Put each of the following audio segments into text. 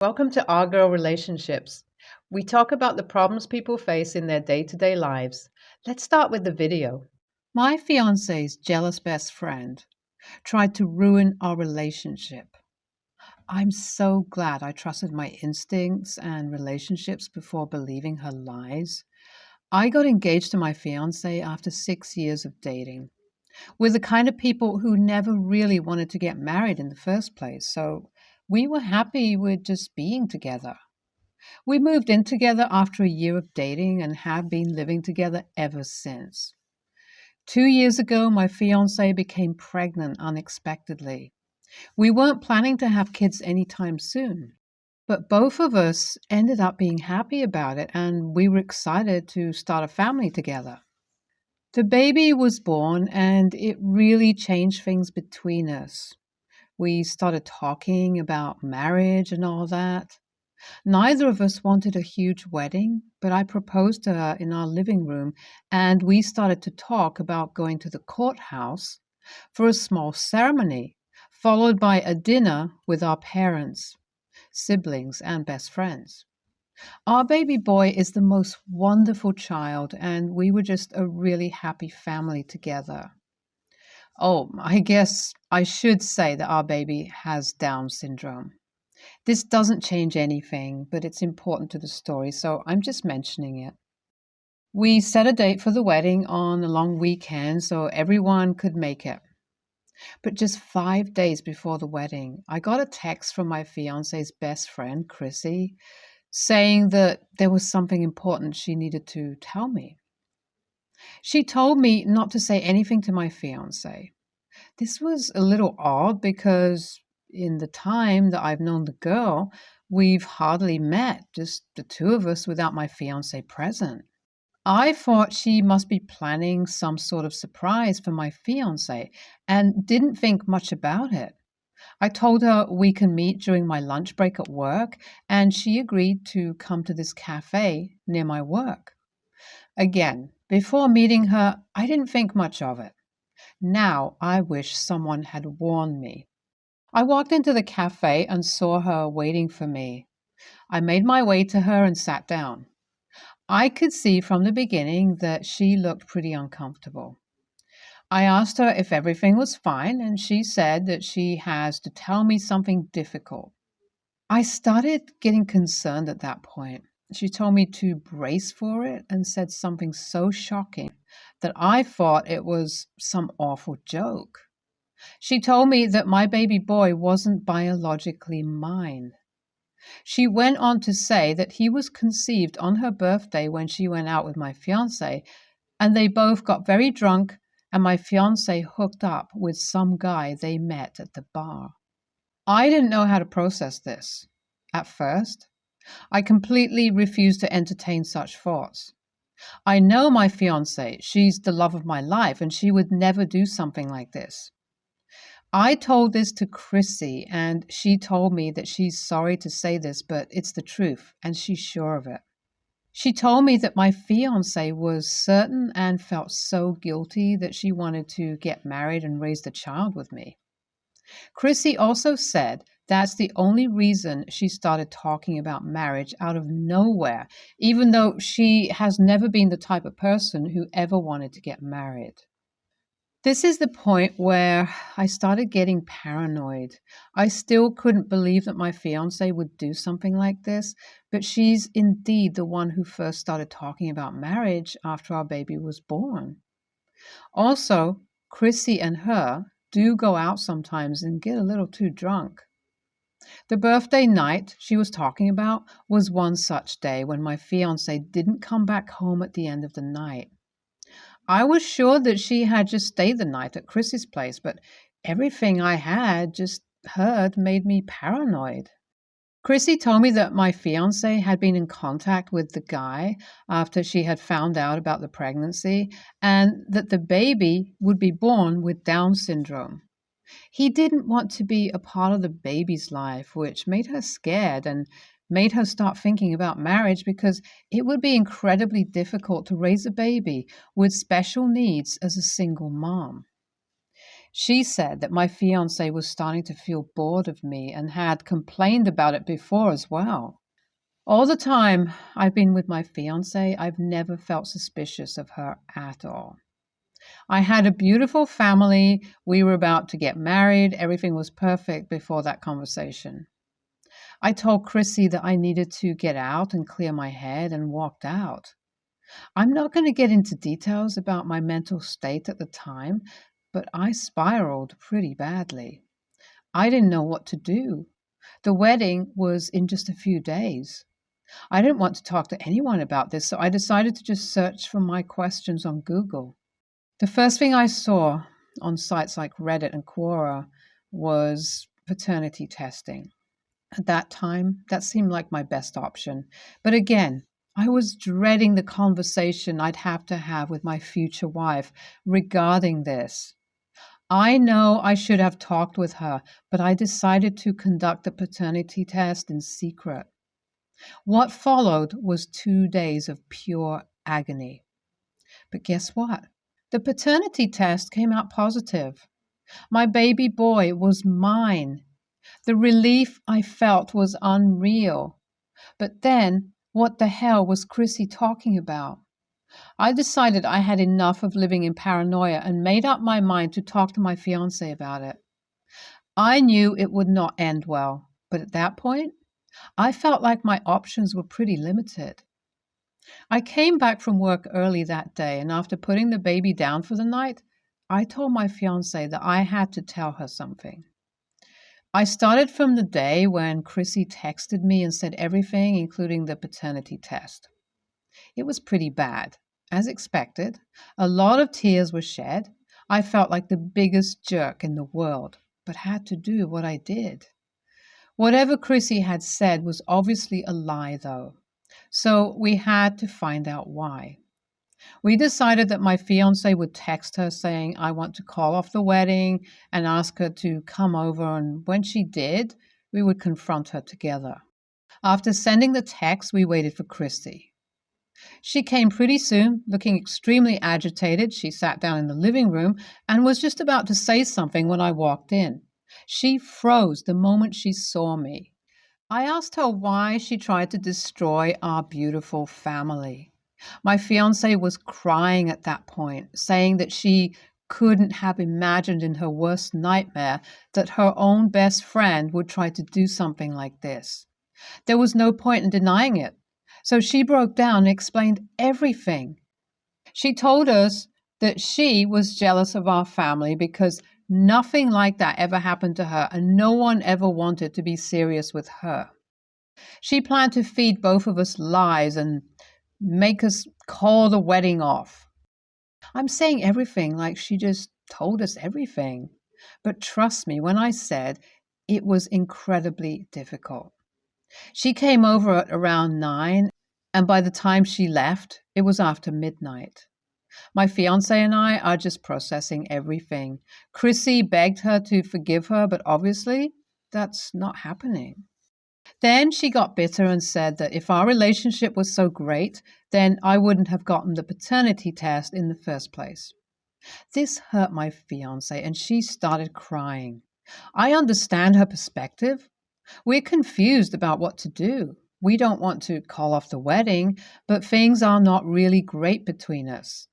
Welcome to Our Girl Relationships. We talk about the problems people face in their day to day lives. Let's start with the video. My fiance's jealous best friend tried to ruin our relationship. I'm so glad I trusted my instincts and relationships before believing her lies. I got engaged to my fiance after 6 years of dating. We're the kind of people who never really wanted to get married in the first place, so we were happy with just being together. We moved in together after a year of dating and have been living together ever since. 2 years ago, my fiance became pregnant unexpectedly. We weren't planning to have kids anytime soon, but both of us ended up being happy about it and we were excited to start a family together. The baby was born and it really changed things between us. We started talking about marriage and all that. Neither of us wanted a huge wedding, but I proposed to her in our living room, and we started to talk about going to the courthouse for a small ceremony, followed by a dinner with our parents, siblings, and best friends. Our baby boy is the most wonderful child, and we were just a really happy family together. Oh, I guess I should say that our baby has Down syndrome. This doesn't change anything, but it's important to the story, so I'm just mentioning it. We set a date for the wedding on a long weekend so everyone could make it. But just 5 days before the wedding, I got a text from my fiance's best friend, Chrissy, saying that there was something important she needed to tell me. She told me not to say anything to my fiance. This was a little odd because in the time that I've known the girl, we've hardly met, just the two of us without my fiance present. I thought she must be planning some sort of surprise for my fiance and didn't think much about it. I told her we can meet during my lunch break at work, and she agreed to come to this cafe near my work. Again, before meeting her, I didn't think much of it. Now I wish someone had warned me. I walked into the cafe and saw her waiting for me. I made my way to her and sat down. I could see from the beginning that she looked pretty uncomfortable. I asked her if everything was fine, and she said that she has to tell me something difficult. I started getting concerned at that point. She told me to brace for it and said something so shocking that I thought it was some awful joke. She told me that my baby boy wasn't biologically mine. She went on to say that he was conceived on her birthday when she went out with my fiance, and they both got very drunk, and my fiance hooked up with some guy they met at the bar. I didn't know how to process this. At first, I completely refused to entertain such thoughts. I know my fiance, she's the love of my life, and she would never do something like this. I told this to Chrissy, and she told me that she's sorry to say this, but it's the truth, and she's sure of it. She told me that my fiance was certain and felt so guilty that she wanted to get married and raise the child with me. Chrissy also said that's the only reason she started talking about marriage out of nowhere, even though she has never been the type of person who ever wanted to get married. This is the point where I started getting paranoid. I still couldn't believe that my fiance would do something like this, but she's indeed the one who first started talking about marriage after our baby was born. Also, Chrissy and her do go out sometimes and get a little too drunk. The birthday night she was talking about was one such day when my fiance didn't come back home at the end of the night. I was sure that she had just stayed the night at Chrissy's place, but everything I had just heard made me paranoid. Chrissy told me that my fiance had been in contact with the guy after she had found out about the pregnancy and that the baby would be born with Down syndrome. He didn't want to be a part of the baby's life, which made her scared and made her start thinking about marriage because it would be incredibly difficult to raise a baby with special needs as a single mom. She said that my fiance was starting to feel bored of me and had complained about it before as well. All the time I've been with my fiance, I've never felt suspicious of her at all. I had a beautiful family. We were about to get married. Everything was perfect before that conversation. I told Chrissy that I needed to get out and clear my head and walked out. I'm not going to get into details about my mental state at the time, but I spiraled pretty badly. I didn't know what to do. The wedding was in just a few days. I didn't want to talk to anyone about this, so I decided to just search for my questions on Google. The first thing I saw on sites like Reddit and Quora was paternity testing. At that time, that seemed like my best option. But again, I was dreading the conversation I'd have to have with my future wife regarding this. I know I should have talked with her, but I decided to conduct the paternity test in secret. What followed was 2 days of pure agony. But guess what? The paternity test came out positive. My baby boy was mine. The relief I felt was unreal. But then, what the hell was Chrissy talking about? I decided I had enough of living in paranoia and made up my mind to talk to my fiance about it. I knew it would not end well, but at that point, I felt like my options were pretty limited. I came back from work early that day, and after putting the baby down for the night, I told my fiance that I had to tell her something. I started from the day when Chrissy texted me and said everything, including the paternity test. It was pretty bad. As expected, a lot of tears were shed. I felt like the biggest jerk in the world, but had to do what I did. Whatever Chrissy had said was obviously a lie, though. So we had to find out why. We decided that my fiance would text her saying, I want to call off the wedding and ask her to come over. And when she did, we would confront her together. After sending the text, we waited for Christy. She came pretty soon, looking extremely agitated. She sat down in the living room and was just about to say something when I walked in. She froze the moment she saw me. I asked her why she tried to destroy our beautiful family. My fiance was crying at that point, saying that she couldn't have imagined in her worst nightmare that her own best friend would try to do something like this. There was no point in denying it. So she broke down and explained everything. She told us that she was jealous of our family because nothing like that ever happened to her and no one ever wanted to be serious with her. She planned to feed both of us lies and make us call the wedding off. I'm saying everything like she just told us everything. But trust me when I said it was incredibly difficult. She came over at around 9, and by the time she left, it was after midnight. My fiance and I are just processing everything. Chrissy begged her to forgive her, but obviously that's not happening. Then she got bitter and said that if our relationship was so great, then I wouldn't have gotten the paternity test in the first place. This hurt my fiance, and she started crying. I understand her perspective. We're confused about what to do. We don't want to call off the wedding, but things are not really great between us.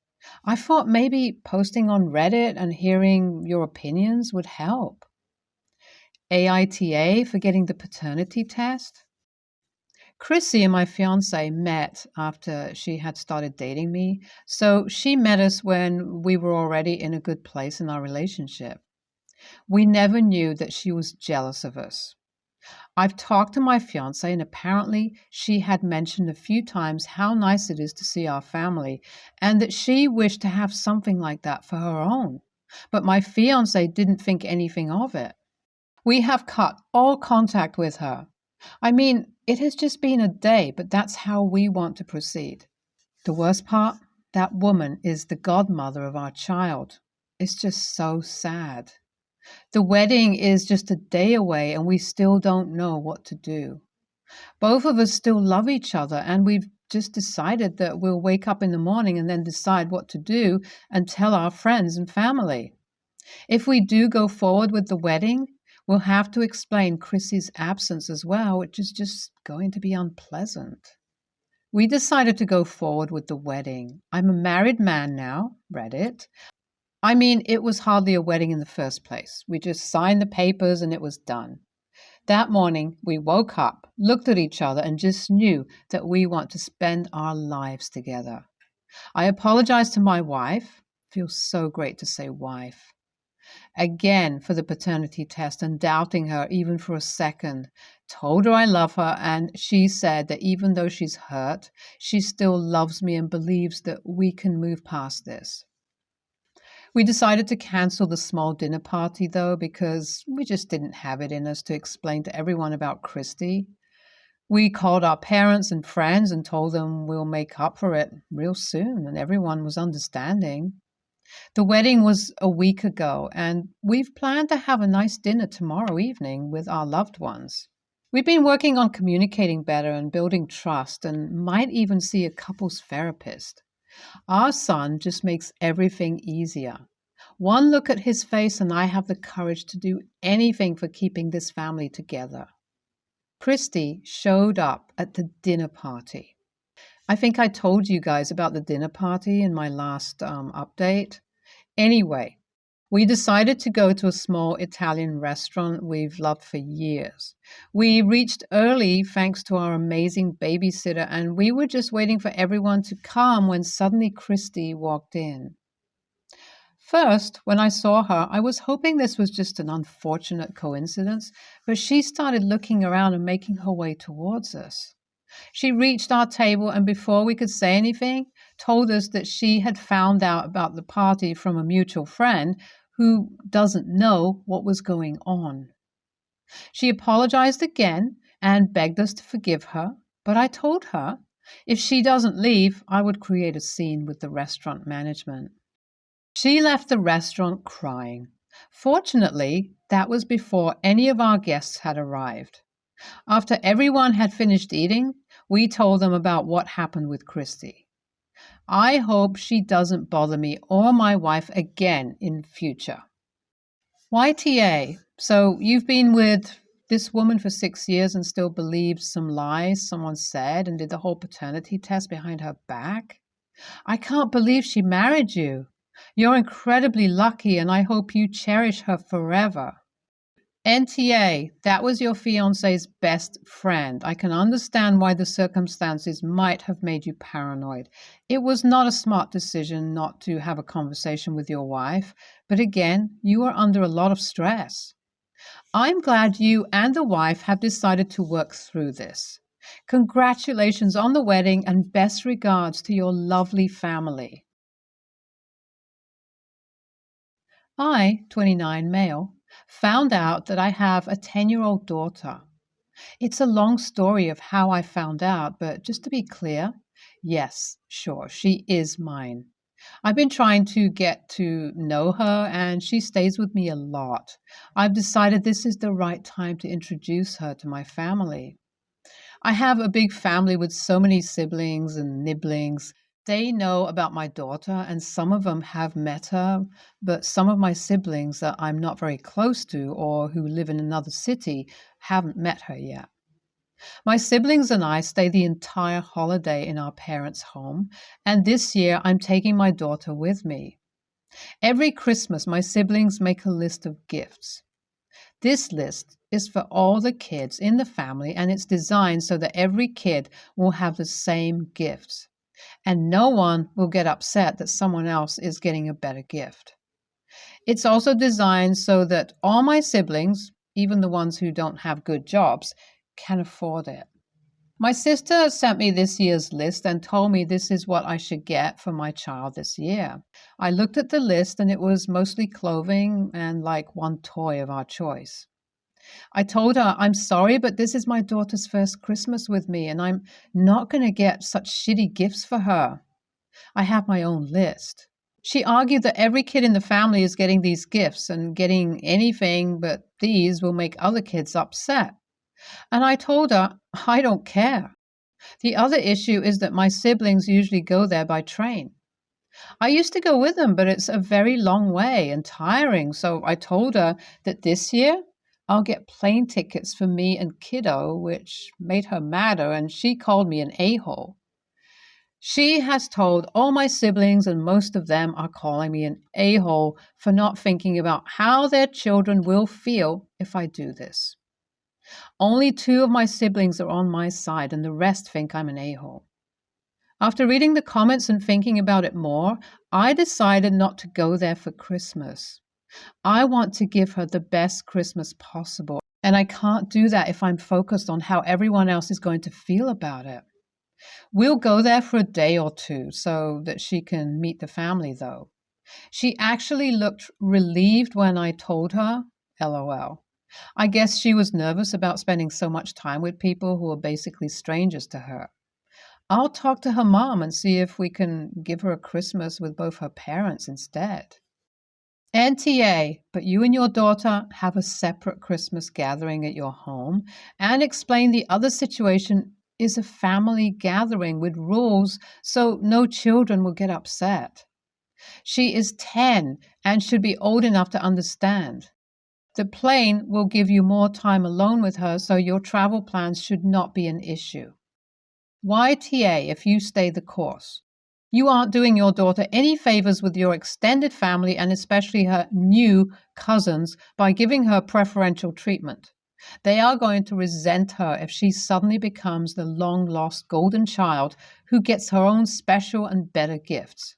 I thought maybe posting on Reddit and hearing your opinions would help. AITA for getting the paternity test? Chrissy and my fiance met after she had started dating me, so she met us when we were already in a good place in our relationship. We never knew that she was jealous of us. I've talked to my fiance, and apparently she had mentioned a few times how nice it is to see our family and that she wished to have something like that for her own. But my fiance didn't think anything of it. We have cut all contact with her. I mean, it has just been a day, but that's how we want to proceed. The worst part? That woman is the godmother of our child. It's just so sad. The wedding is just a day away and we still don't know what to do. Both of us still love each other and we've just decided that we'll wake up in the morning and then decide what to do and tell our friends and family. If we do go forward with the wedding, we'll have to explain Chrissy's absence as well, which is just going to be unpleasant. We decided to go forward with the wedding. I'm a married man now, Reddit. I mean, it was hardly a wedding in the first place. We just signed the papers and it was done. That morning, we woke up, looked at each other, and just knew that we want to spend our lives together. I apologized to my wife. Feels so great to say wife. Again for the paternity test and doubting her even for a second. Told her I love her, and she said that even though she's hurt, she still loves me and believes that we can move past this. We decided to cancel the small dinner party, though, because we just didn't have it in us to explain to everyone about Christy. We called our parents and friends and told them we'll make up for it real soon, and everyone was understanding. The wedding was a week ago, and we've planned to have a nice dinner tomorrow evening with our loved ones. We've been working on communicating better and building trust, and might even see a couples therapist. Our son just makes everything easier. One look at his face, and I have the courage to do anything for keeping this family together. Christy showed up at the dinner party. I think I told you guys about the dinner party in my last update. Anyway, we decided to go to a small Italian restaurant we've loved for years. We reached early thanks to our amazing babysitter, and we were just waiting for everyone to come when suddenly Christy walked in. First, when I saw her, I was hoping this was just an unfortunate coincidence, but she started looking around and making her way towards us. She reached our table, and before we could say anything, told us that she had found out about the party from a mutual friend who doesn't know what was going on. She apologized again and begged us to forgive her, but I told her if she doesn't leave, I would create a scene with the restaurant management. She left the restaurant crying. Fortunately, that was before any of our guests had arrived. After everyone had finished eating, we told them about what happened with Christy. I hope she doesn't bother me or my wife again in future. YTA, so you've been with this woman for 6 years and still believes some lies someone said and did the whole paternity test behind her back? I can't believe she married you. You're incredibly lucky, and I hope you cherish her forever. NTA, that was your fiance's best friend. I can understand why the circumstances might have made you paranoid. It was not a smart decision not to have a conversation with your wife, but again, you are under a lot of stress. I'm glad you and the wife have decided to work through this. Congratulations on the wedding, and best regards to your lovely family. I, 29 male, found out that I have a 10-year-old daughter. It's a long story of how I found out, but just to be clear, yes, sure, she is mine. I've been trying to get to know her, and she stays with me a lot. I've decided this is the right time to introduce her to my family. I have a big family with so many siblings and nibblings. They know about my daughter, and some of them have met her, but some of my siblings that I'm not very close to or who live in another city haven't met her yet. My siblings and I stay the entire holiday in our parents' home, and this year I'm taking my daughter with me. Every Christmas, my siblings make a list of gifts. This list is for all the kids in the family, and it's designed so that every kid will have the same gifts, and no one will get upset that someone else is getting a better gift. It's also designed so that all my siblings, even the ones who don't have good jobs, can afford it. My sister sent me this year's list and told me this is what I should get for my child this year. I looked at the list, and it was mostly clothing and like one toy of our choice. I told her, I'm sorry, but this is my daughter's first Christmas with me, and I'm not going to get such shitty gifts for her. I have my own list. She argued that every kid in the family is getting these gifts, and getting anything but these will make other kids upset. And I told her, I don't care. The other issue is that my siblings usually go there by train. I used to go with them, but it's a very long way and tiring. So I told her that this year I'll get plane tickets for me and kiddo, which made her madder, and she called me an a-hole. She has told all my siblings, and most of them are calling me an a-hole for not thinking about how their children will feel if I do this. Only two of my siblings are on my side, and the rest think I'm an a-hole. After reading the comments and thinking about it more, I decided not to go there for Christmas. I want to give her the best Christmas possible, and I can't do that if I'm focused on how everyone else is going to feel about it. We'll go there for a day or two so that she can meet the family, though. She actually looked relieved when I told her, LOL. I guess she was nervous about spending so much time with people who are basically strangers to her. I'll talk to her mom and see if we can give her a Christmas with both her parents instead. NTA, but you and your daughter have a separate Christmas gathering at your home, and explain the other situation is a family gathering with rules so no children will get upset. She is 10 and should be old enough to understand. The plane will give you more time alone with her, so your travel plans should not be an issue. YTA if you stay the course. You aren't doing your daughter any favors with your extended family and especially her new cousins by giving her preferential treatment. They are going to resent her if she suddenly becomes the long-lost golden child who gets her own special and better gifts.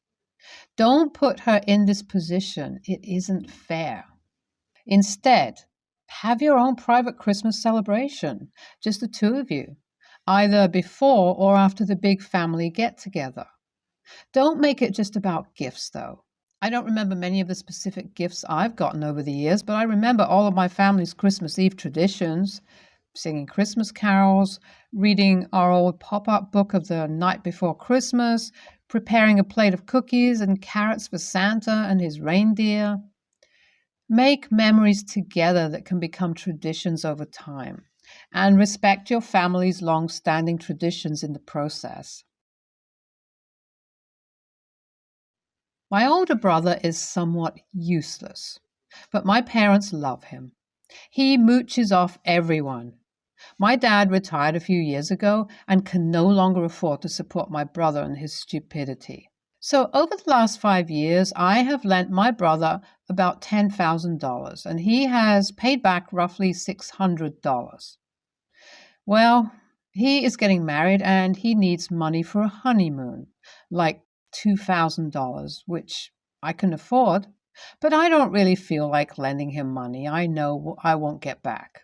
Don't put her in this position. It isn't fair. Instead, have your own private Christmas celebration, just the two of you, either before or after the big family get-together. Don't make it just about gifts, though. I don't remember many of the specific gifts I've gotten over the years, but I remember all of my family's Christmas Eve traditions, singing Christmas carols, reading our old pop-up book of the night before Christmas, preparing a plate of cookies and carrots for Santa and his reindeer. Make memories together that can become traditions over time, and respect your family's long-standing traditions in the process. My older brother is somewhat useless, but my parents love him. He mooches off everyone. My dad retired a few years ago and can no longer afford to support my brother and his stupidity. So over the last 5 years, I have lent my brother about $10,000, and he has paid back roughly $600. Well, he is getting married and he needs money for a honeymoon, like $2,000, which I can afford, but I don't really feel like lending him money I know I won't get back.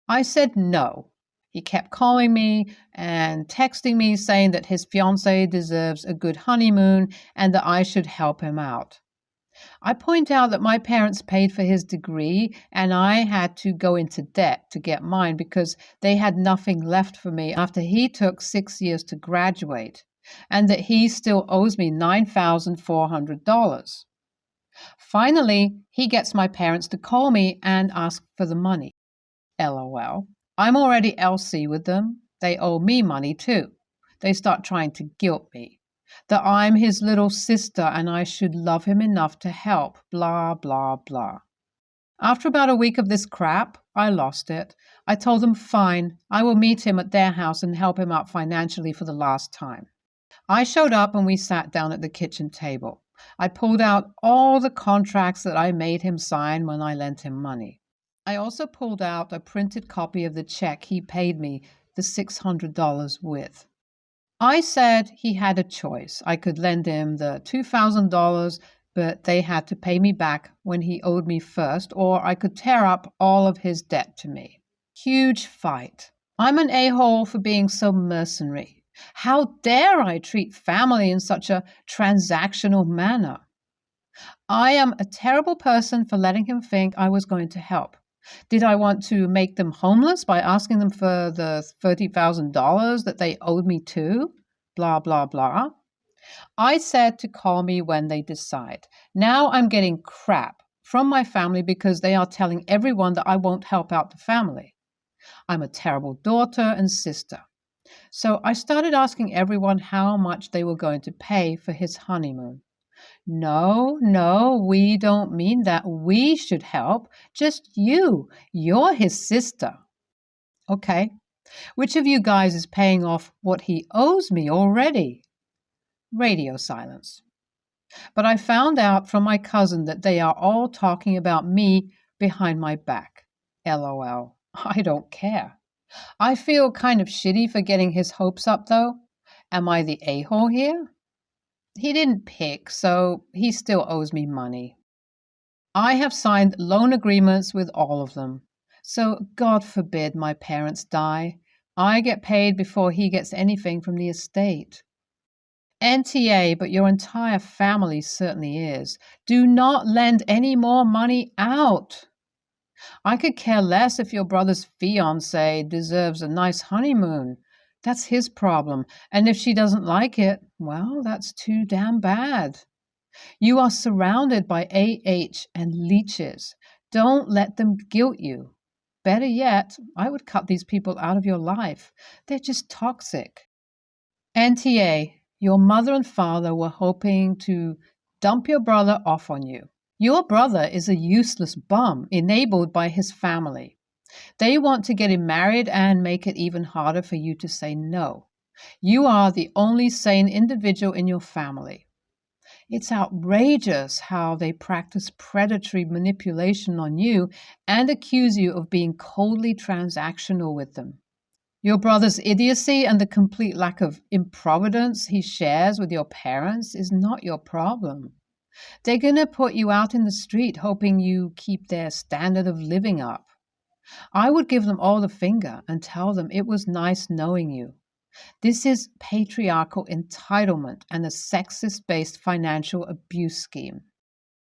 I said no. He kept calling me and texting me saying that his fiancée deserves a good honeymoon and that I should help him out. I point out that my parents paid for his degree and I had to go into debt to get mine because they had nothing left for me after he took 6 years to graduate, and that he still owes me $9,400. Finally, he gets my parents to call me and ask for the money. LOL. I'm already LC with them. They owe me money too. They start trying to guilt me that I'm his little sister and I should love him enough to help, blah, blah, blah. After about a week of this crap, I lost it. I told them, fine, I will meet him at their house and help him out financially for the last time. I showed up and we sat down at the kitchen table. I pulled out all the contracts that I made him sign when I lent him money. I also pulled out a printed copy of the check he paid me the $600 with. I said he had a choice. I could lend him the $2,000, but they had to pay me back when he owed me first, or I could tear up all of his debt to me. Huge fight. I'm an a-hole for being so mercenary. How dare I treat family in such a transactional manner? I am a terrible person for letting him think I was going to help. Did I want to make them homeless by asking them for the $30,000 that they owed me too? Blah, blah, blah. I said to call me when they decide. Now I'm getting crap from my family because they are telling everyone that I won't help out the family. I'm a terrible daughter and sister. So I started asking everyone how much they were going to pay for his honeymoon. No, no, we don't mean that we should help. Just you. You're his sister. Okay. Which of you guys is paying off what he owes me already? Radio silence. But I found out from my cousin that they are all talking about me behind my back. LOL. I don't care. I feel kind of shitty for getting his hopes up, though. Am I the a-hole here? He didn't pick, so he still owes me money. I have signed loan agreements with all of them. So, God forbid my parents die. I get paid before he gets anything from the estate. NTA, but your entire family certainly is. Do not lend any more money out. I could care less if your brother's fiancée deserves a nice honeymoon. That's his problem. And if she doesn't like it, well, that's too damn bad. You are surrounded by AH and leeches. Don't let them guilt you. Better yet, I would cut these people out of your life. They're just toxic. NTA, your mother and father were hoping to dump your brother off on you. Your brother is a useless bum enabled by his family. They want to get him married and make it even harder for you to say no. You are the only sane individual in your family. It's outrageous how they practice predatory manipulation on you and accuse you of being coldly transactional with them. Your brother's idiocy and the complete lack of improvidence he shares with your parents is not your problem. They're going to put you out in the street hoping you keep their standard of living up. I would give them all the finger and tell them it was nice knowing you. This is patriarchal entitlement and a sexist-based financial abuse scheme.